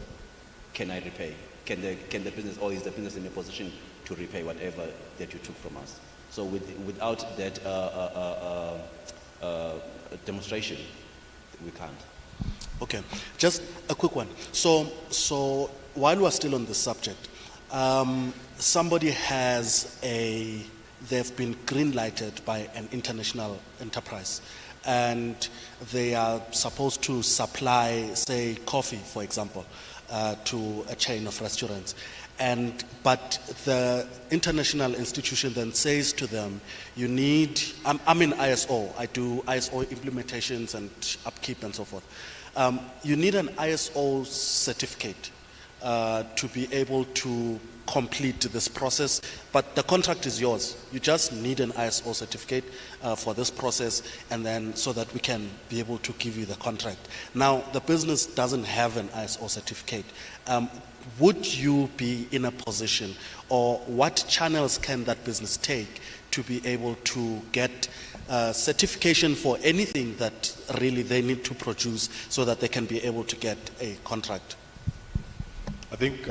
can I repay? Can the business, or is the business in a position to repay whatever that you took from us? So without that demonstration, we can't. Okay, just a quick one. So while we're still on the subject, somebody they've been green-lighted by an international enterprise, and they are supposed to supply, say, coffee, for example, to a chain of restaurants. But the international institution then says to them, you need, I'm in ISO, I do ISO implementations and upkeep and so forth. You need an ISO certificate to be able to complete this process, but the contract is yours. You just need an ISO certificate for this process, and then so that we can be able to give you the contract. Now, the business doesn't have an ISO certificate. Would you be in a position, or what channels can that business take to be able to get certification for anything that really they need to produce so that they can be able to get a contract? I think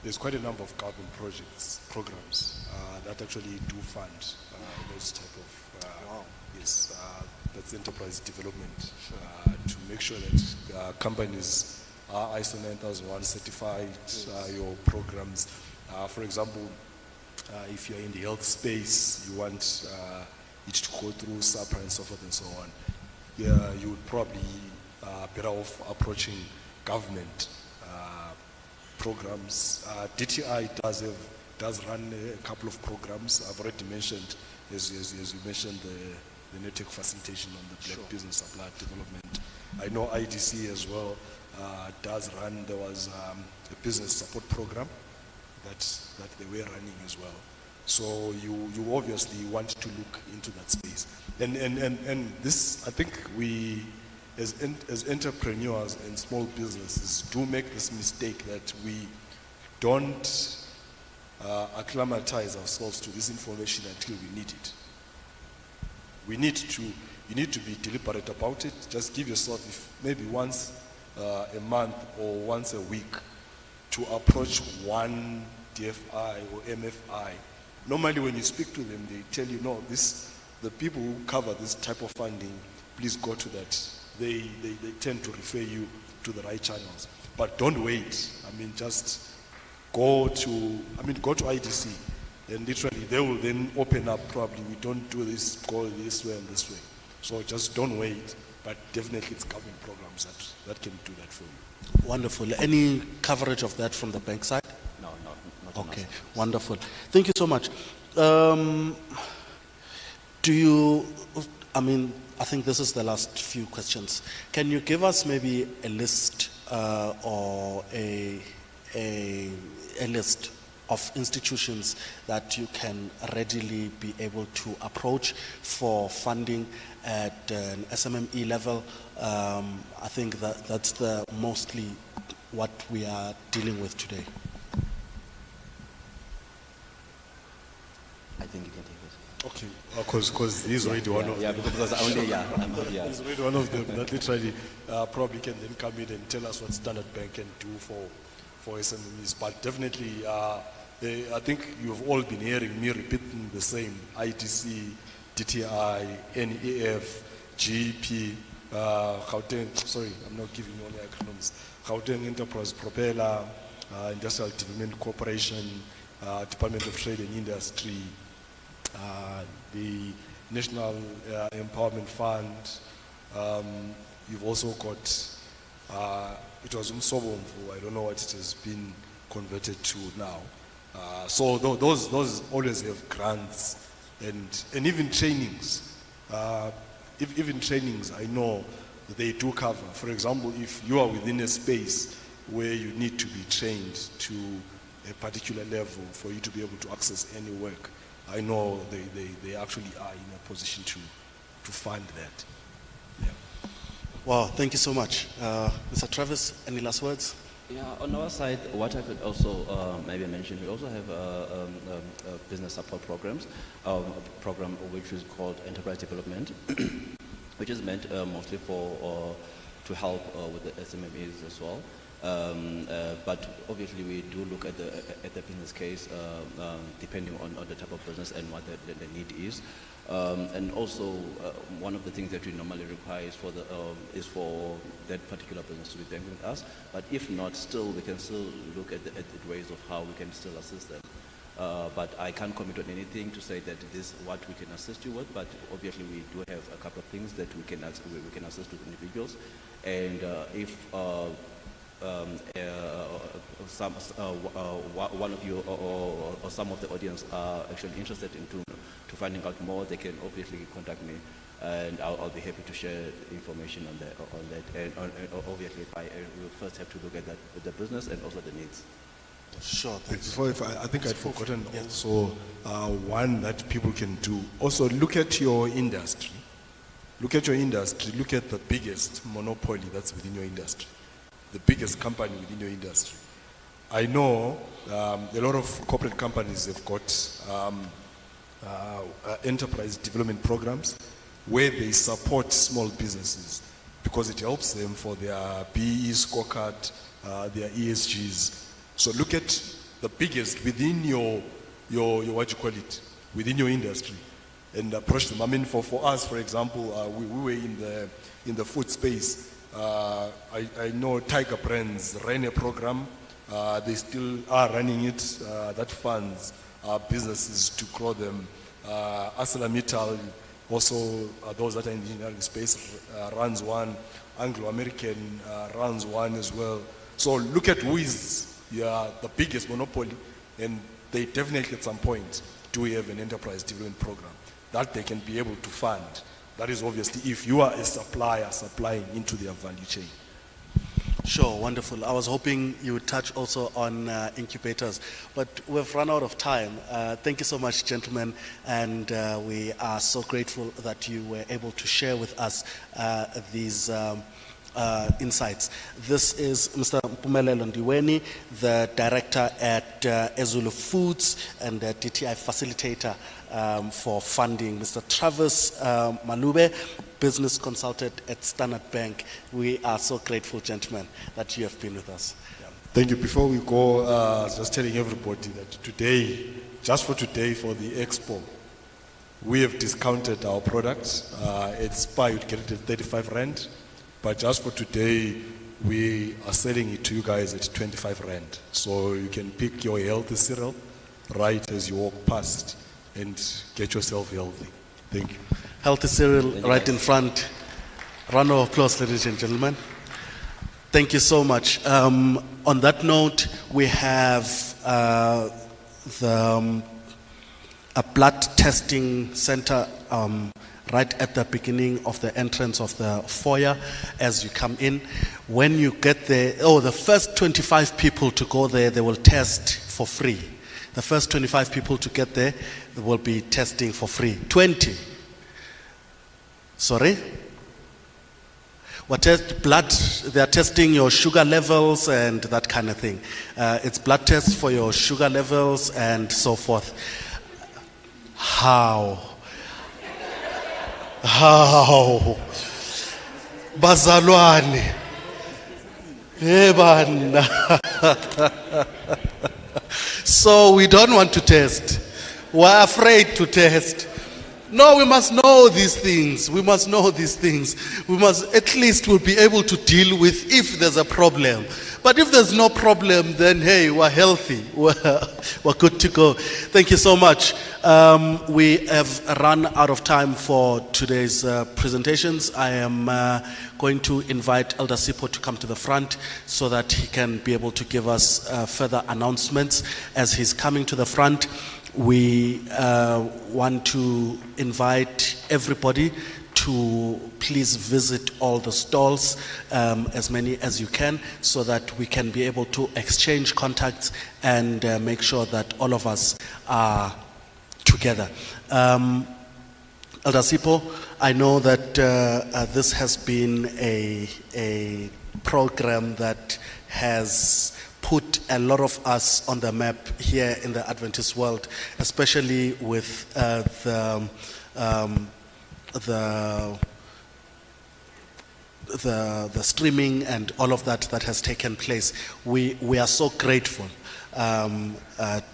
there's quite a number of carbon programs that actually do fund those type of, yes, that's enterprise development to make sure that companies are ISO 9001 certified, your programs. For example, if you're in the health space, you want it to go through SAPRA and so forth and so on. Yeah, you would probably better off approaching government programs. DTI does run a couple of programs. I've already mentioned, as you mentioned, the network facilitation on the Black Business Supply Development. I know IDC as well does run. There was a business support program that they were running as well. So you obviously want to look into that space. And this, I think we, as entrepreneurs and small businesses, do make this mistake that we don't acclimatize ourselves to this information until we need it. You need to be deliberate about it. Just give yourself, if maybe once a month or once a week, to approach one DFI or MFI. Normally when you speak to them, they tell you, no, the people who cover this type of funding, please go to that. They tend to refer you to the right channels. But don't wait. I mean, just go to IDC, and literally they will then open up. Probably we don't do this, go this way and this way. So just don't wait. But definitely it's government programs that can do that for you. Wonderful. Any coverage of that from the bank side? No, not Okay, enough. wonderful. Thank you so much. I think this is the last few questions. Can you give us maybe a list or a list of institutions that you can readily be able to approach for funding at an SMME level? I think that's mostly what we are dealing with today. I think you can take it. Okay, because he's already one of them. Because He's already one of them that literally probably can then come in and tell us what Standard Bank can do for SMEs. But definitely, I think you've all been hearing me repeating the same: ITC, DTI, NEF, GEP, Gauteng. Sorry, I'm not giving you only acronyms. Gauteng Enterprise Propeller, Industrial Development Corporation, Department of Trade and Industry, the National Empowerment Fund. You've also got, it was Umsobomvu, I don't know what it has been converted to now. So those always have grants and even trainings. Even trainings, I know they do cover. For example, if you are within a space where you need to be trained to a particular level for you to be able to access any work, I know they actually are in a position to fund that. Yeah. Wow, thank you so much. Mr. Travis, any last words? Yeah, on our side, what I could also maybe mention, we also have a business support programs, program which is called Enterprise Development, which is meant mostly for to help with the SMEs as well. But obviously we do look at the business case depending on the type of business and what the need is. And also one of the things that we normally require is for that particular business to be banking with us. But if not, still we can still look at the ways of how we can still assist them. But I can't commit on anything to say that this is what we can assist you with. But obviously we do have a couple of things that we can assist with individuals. And if one of you or some of the audience are actually interested into finding out more, they can obviously contact me, and I'll be happy to share information on that. And obviously, I will first have to look at the business and also the needs. Sure, thanks. Before, I think I'd forgotten also one that people can do. Also, look at your industry. Look at your industry. Look at the biggest monopoly that's within your industry, the biggest company within your industry. I know a lot of corporate companies have got enterprise development programs where they support small businesses because it helps them for their BE scorecard, their ESGs. So look at the biggest within your what you call it, within your industry, and approach them. I mean, for us, for example, we were in the food space. I know Tiger Brands ran a program. They still are running it. That funds businesses to grow them. ArcelorMittal, also those that are in the engineering space, runs one. Anglo-American runs one as well. So look at who is the biggest monopoly, and they definitely at some point do have an enterprise development program that they can be able to fund. That is obviously if you are a supplier supplying into their value chain. Sure, wonderful. I was hoping you would touch also on incubators, but we've run out of time. Thank you so much, gentlemen, and we are so grateful that you were able to share with us these insights. This is Mr. Mpumelelo Ndiweni, the director at Ezulu Foods and the DTI facilitator for funding. Mr. Travis Malube, business consultant at Standard Bank. We are so grateful, gentlemen, that you have been with us. Thank you. Before we go, just telling everybody that today, just for today, for the expo, we have discounted our products. At SPA, you'd get it at 35 Rand. But just for today, we are selling it to you guys at 25 Rand. So you can pick your healthy cereal right as you walk past and get yourself healthy. Thank you. Healthy cereal right in front. Round of applause, ladies and gentlemen. Thank you so much. On that note, we have a blood testing center right at the beginning of the entrance of the foyer as you come in. When you get there, the first 25 people to go there, they will test for free. The first 25 people to get there, they will be testing for free. 20. Sorry? What test blood? They are testing your sugar levels and that kind of thing. It's blood tests for your sugar levels and so forth. How? Bazalwane. So we don't want to test. We're afraid to test. No, we must know these things. We must know these things. We must, at least we'll be able to deal with if there's a problem. But if there's no problem, then hey, we're healthy. We're good to go. Thank you so much. We have run out of time for today's presentations. I am going to invite Elder Sipho to come to the front so that he can be able to give us further announcements. As he's coming to the front, we want to invite everybody to please visit all the stalls, as many as you can, so that we can be able to exchange contacts and make sure that all of us are together. Elder Sipho, I know that this has been a program that has put a lot of us on the map here in the Adventist world, especially with the streaming and all of that has taken place. We are so grateful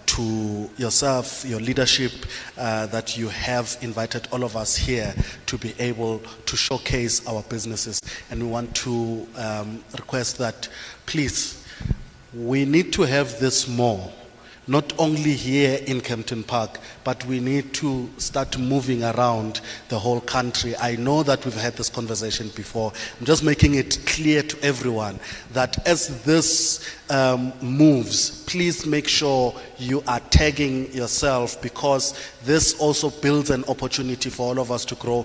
to yourself, your leadership, that you have invited all of us here to be able to showcase our businesses. And we want to request that, please, we need to have this more, not only here in Kempton Park, but we need to start moving around the whole country. I know that we've had this conversation before. I'm just making it clear to everyone that as this moves, please make sure you are tagging yourself, because this also builds an opportunity for all of us to grow.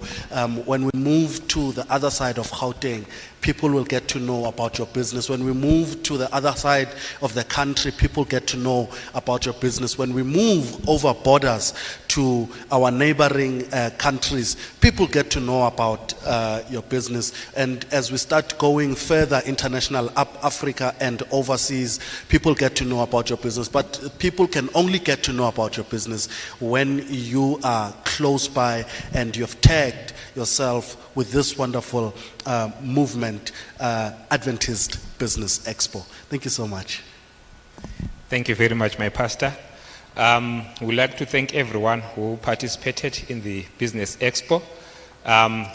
When we move to the other side of Gauteng, people will get to know about your business. When we move to the other side of the country, people get to know about your business. When we move over borders to our neighboring countries, people get to know about your business. And as we start going further international, up Africa and overseas, people get to know about your business. But people can only get to know about your business when you are close by and you've tagged yourself with this wonderful movement, Adventist Business Expo. Thank you so much. Thank you very much, my pastor. We'd like to thank everyone who participated in the Business Expo.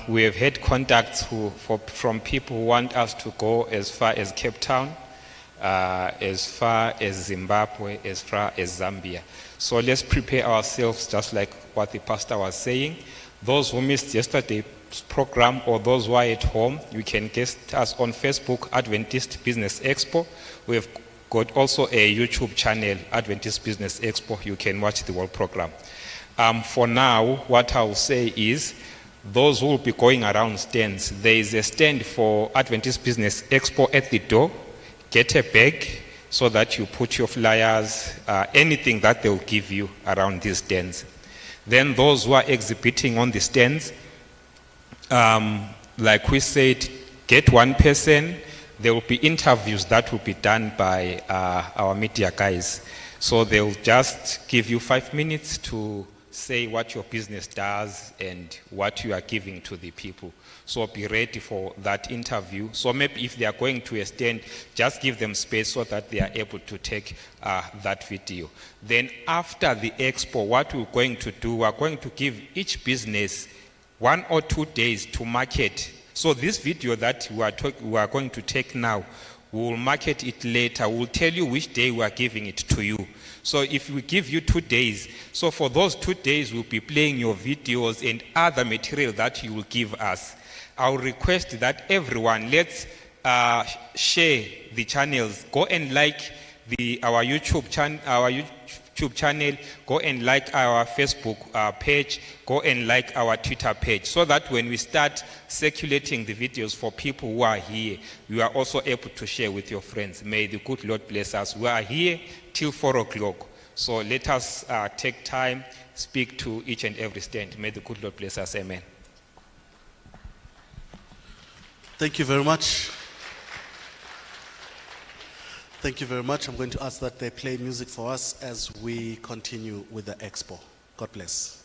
We have had contacts from people who want us to go as far as Cape Town, as far as Zimbabwe, as far as Zambia. So let's prepare ourselves, just like what the pastor was saying. Those who missed yesterday's program or those who are at home, you can get us on Facebook, Adventist Business Expo. We have got also a YouTube channel, Adventist Business Expo. You can watch the whole program. For now, what I will say is, those who will be going around stands, there is a stand for Adventist Business Expo at the door. Get a bag so that you put your flyers, anything that they'll give you around these stands. Then those who are exhibiting on the stands, like we said, get one person. There will be interviews that will be done by our media guys. So they'll just give you 5 minutes to say what your business does and what you are giving to the people. So be ready for that interview. So maybe if they are going to a stand, just give them space so that they are able to take that video. Then after the expo, what we're going to do, we're going to give each business 1 or 2 days to market. So this video that we are going to take now, we will market it later. We'll tell you which day we are giving it to you. So if we give you 2 days, so for those 2 days, we'll be playing your videos and other material that you will give us. I'll request that everyone, let's share the channels. Go and like our YouTube channel, go and like our Facebook page, go and like our Twitter page, so that when we start circulating the videos for people who are here, you are also able to share with your friends. May the good Lord bless us. We are here till 4 o'clock. So let us take time, speak to each and every stand. May the good Lord bless us. Amen. Thank you very much. Thank you very much. I'm going to ask that they play music for us as we continue with the expo. God bless.